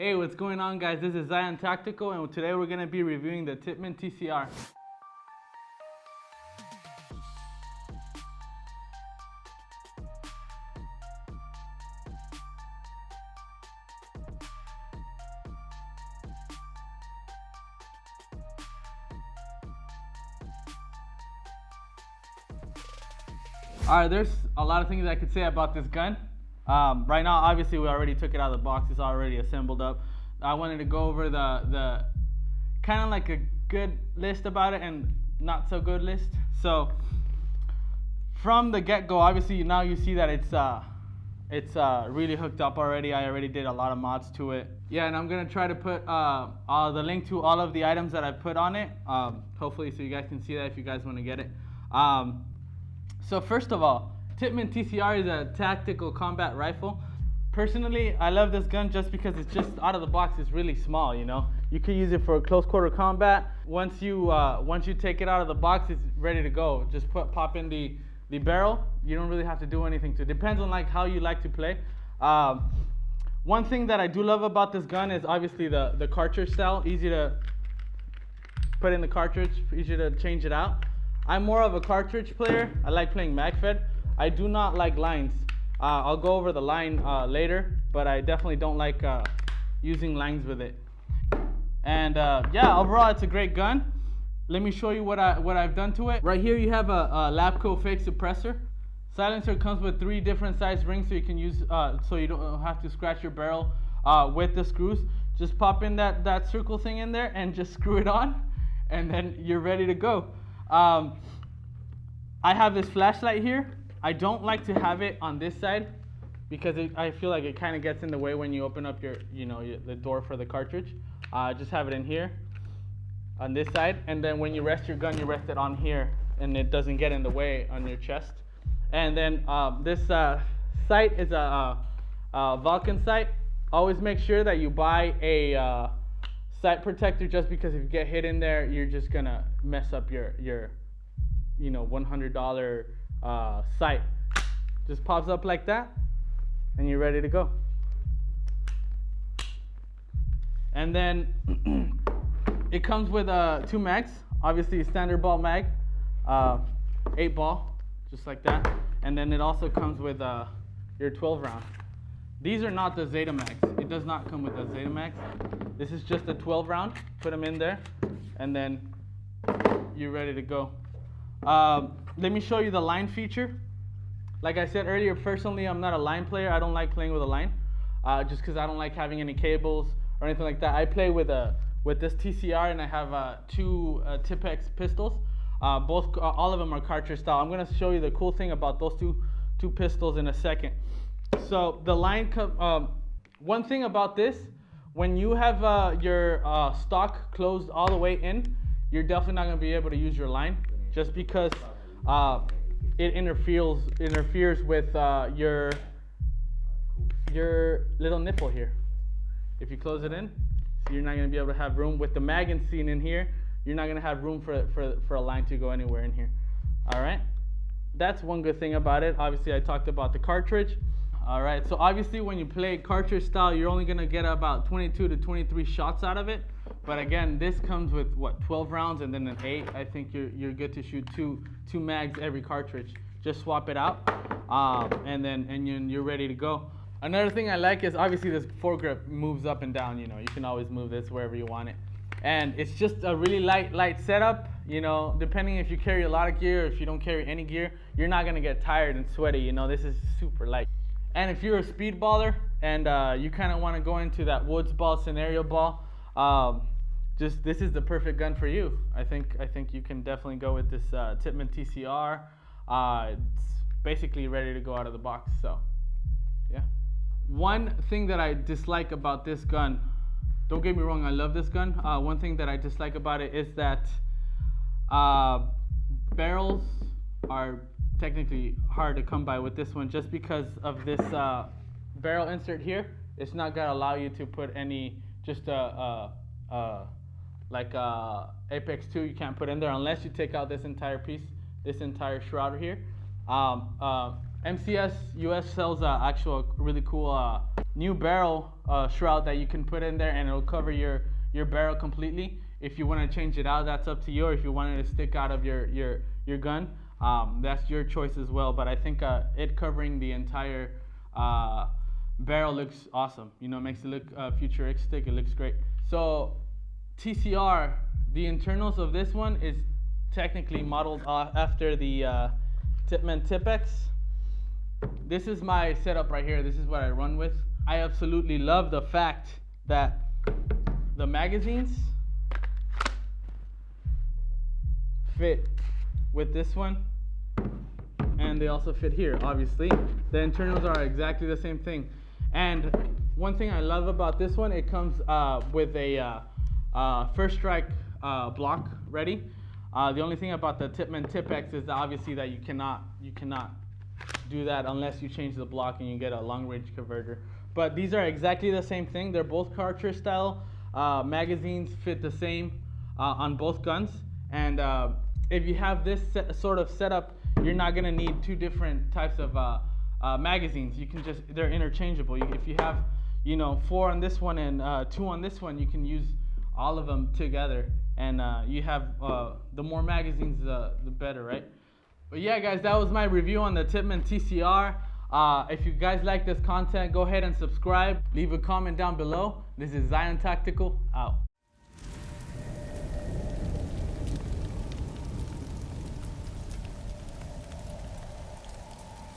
Hey, what's going on, guys? This is Zion Tactical, and today we're going to be reviewing the Tippmann Tcr. Alright, there's a lot of things I could say about this gun. Right now, obviously, we already took it out of the box. It's already assembled up. I wanted to go over the kind of like a good list about it and not so good list. So from the get-go, obviously now you see that it's really hooked up already. I already did a lot of mods to it. Yeah, and I'm gonna try to put the link to all of the items that I put on it. Hopefully, so you guys can see that if you guys want to get it. So first of all, Tippmann Tcr is a tactical combat rifle. Personally, I love this gun just because it's just out of the box. It's really small, you know. You can use it for close quarter combat. Once you take it out of the box, it's ready to go. Just pop in the barrel. You don't really have to do anything to it. Depends on like how you like to play. One thing that I do love about this gun is obviously the cartridge style. Easy to put in the cartridge, easy to change it out. I'm more of a cartridge player. I like playing MagFed. I do not like lines. I'll go over the line later, but I definitely don't like using lines with it. And yeah, overall it's a great gun. Let me show you what I've done to it. Right here you have a Labco fake suppressor. Silencer comes with 3 different size rings, so you can use so you don't have to scratch your barrel with the screws. Just pop in that circle thing in there and just screw it on, and then you're ready to go. I have this flashlight here. I don't like to have it on this side because I feel like it kind of gets in the way when you open up the door for the cartridge. Just have it in here on this side, and then when you rest your gun, you rest it on here, and it doesn't get in the way on your chest. And then this sight is a Vulcan sight. Always make sure that you buy a sight protector, just because if you get hit in there, you're just gonna mess up your $100 sight. Just pops up like that, and you're ready to go. And then it comes with 2 mags. Obviously, standard ball mag, 8 ball, just like that. And then it also comes with your 12 round. These are not the Zeta mags. It does not come with the Zeta mags. This is just a 12 round. Put them in there, and then you're ready to go. Let me show you the line feature. Like I said earlier, personally, I'm not a line player. I don't like playing with a line, just because I don't like having any cables or anything like that. I play with this TCR, and I have 2 Tippmann pistols. All of them are cartridge style. I'm gonna show you the cool thing about those two pistols in a second. So the line, one thing about this, when you have your stock closed all the way in, you're definitely not gonna be able to use your line, just because it interferes with your little nipple here. If you close it in, so you're not going to be able to have room with the magazine in here. You're not going to have room for a line to go anywhere in here. All right, that's one good thing about it. Obviously, I talked about the cartridge. All right, so obviously when you play cartridge style, you're only going to get about 22 to 23 shots out of it. But again, this comes with what, 12 rounds and then an 8. I think you're good to shoot two mags every cartridge. Just swap it out, and you're ready to go. Another thing I like is obviously this foregrip moves up and down. You know, you can always move this wherever you want it, and it's just a really light setup. You know, depending if you carry a lot of gear or if you don't carry any gear, you're not gonna get tired and sweaty. You know, this is super light. And if you're a speedballer and you kind of want to go into that woods ball scenario ball, this is the perfect gun for you. I think you can definitely go with this Tippmann Tcr. It's basically ready to go out of the box. So, yeah. One thing that I dislike about this gun, don't get me wrong, I love this gun. One thing that I dislike about it is that barrels are technically hard to come by with this one, just because of this barrel insert here. It's not gonna allow you to put any, just like Apex 2, you can't put in there unless you take out this entire piece, this entire shroud here. MCS US sells a actual really cool new barrel shroud that you can put in there, and it'll cover your barrel completely. If you want to change it out, that's up to you. Or if you want it to stick out of your gun, that's your choice as well. But I think it covering the entire barrel looks awesome. You know, makes it look futuristic. It looks great. So TCR, the internals of this one is technically modeled after the Tippmann Tcr. This is my setup right here. This is what I run with. I absolutely love the fact that the magazines fit with this one, and they also fit here. Obviously, the internals are exactly the same thing. And one thing I love about this one, it comes with a first strike block ready. The only thing about the Tippmann Tcr is that obviously that you cannot do that unless you change the block and you get a long range converter. But these are exactly the same thing. They're both cartridge style. Magazines fit the same on both guns. And if you have this sort of setup, you're not gonna need two different types of magazines. You can just, they're interchangeable. If you have, you know, 4 on this one and 2 on this one, you can use all of them together. And you have, the more magazines, the better, right? But yeah, guys, that was my review on the Tippmann Tcr. If you guys like this content, go ahead and subscribe. Leave a comment down below. This is Zion Tactical, out.